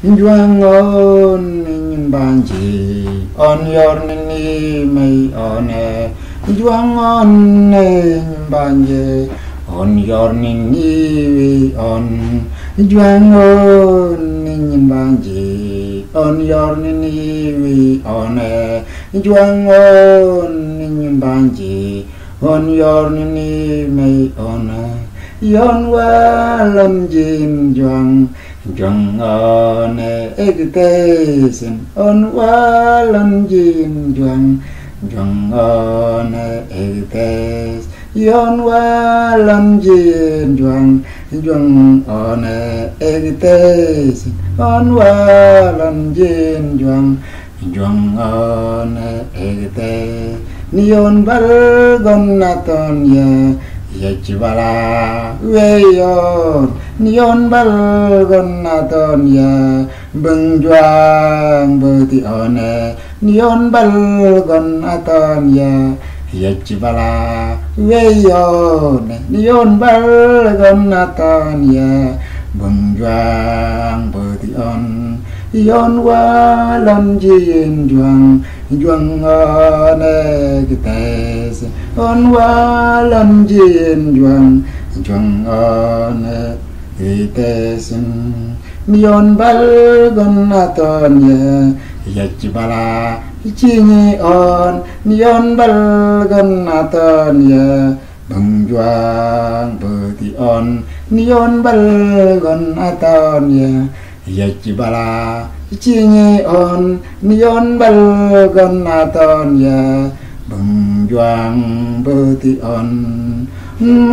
Juang on in banji on your nini may on Juang on in banji on your nini on Juang on in banji on your nini on Juang on in banji on your nini may on yon wa lam jin juang Juang on egtesin on wa lam jin juang Juang on egtes yon wa lam jin juang Juang on egtesin on wa lam jin juang Juang on egtes nion bal gon naton ya Yachibala weyon nion bal gon naton ya bengjuang beti one nion bal gon naton ya Yachibala weyon nion bal gon naton ya bengjuang beti on yon wa lam jin juang Juang on egtes on wa lam jin juang Juang on egtes nion bal gon naton ya Yachibala chingi on nion bal gon naton ya bengjuang beti on nion bal gon naton ya Yachibala chingi on nion bal gon naton ya bengjuang beti on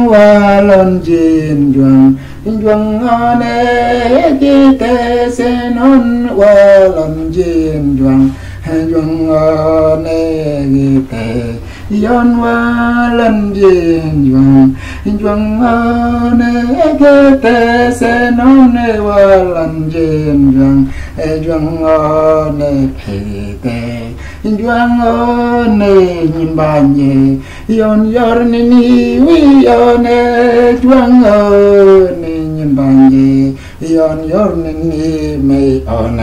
walon jin juang Juang on egtes on walon jin juang Juang on egtes yon walon jin juang Juang on egtes on walon jin juang Juang on egtes Juang on nhìn banye yon yor nini wi yon Juang on nhìn banye yon yor nini me on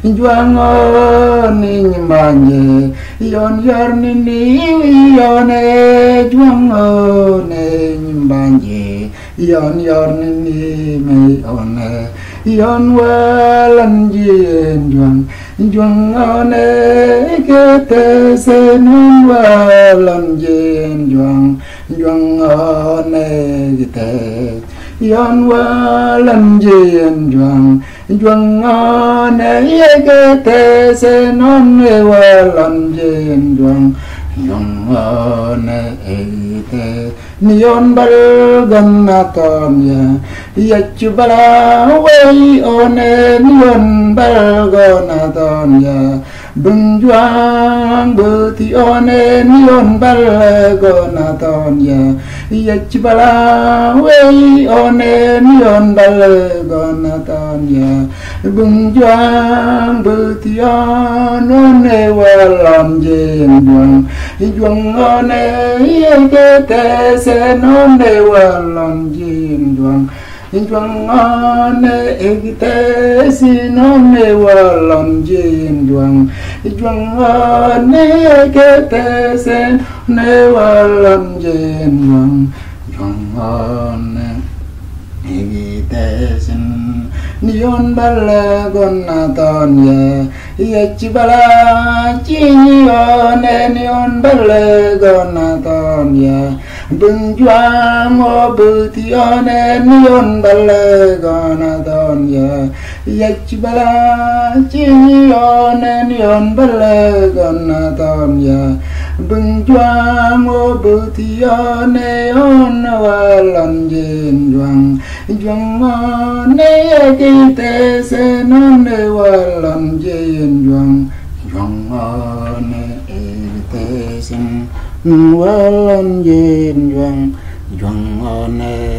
Juang on nhìn banye yon yor nini wi yon Juang on nhìn banye yon yor nini me on yon walan jin juang Juang on egtes non walan jin juang Juang on egtes yon walan jin juang Juang on egtes non walan jin juang Juang on egtes nion bal gon naton ya Yachibala way on nion bal gon naton ya bengjuang beti on nion bal gon naton ya Yachibala way on nion bal gon naton ya bengjuang beti on walam jin juang Juang on egtes non walam jin juang Juang on egtes non walam jin juang Juang on egtes non walam jin juang Juang on egtes nion bal gon naton ya Yachibala chingi on nion bal gon naton ya bengjuang beti on nion bal gon naton ya Yachibala chingi on nion bal gon naton ya bengjuang beti on walan jin juang Juang on egtes non walan jin juang Juang on egtes walan jin juang Juang on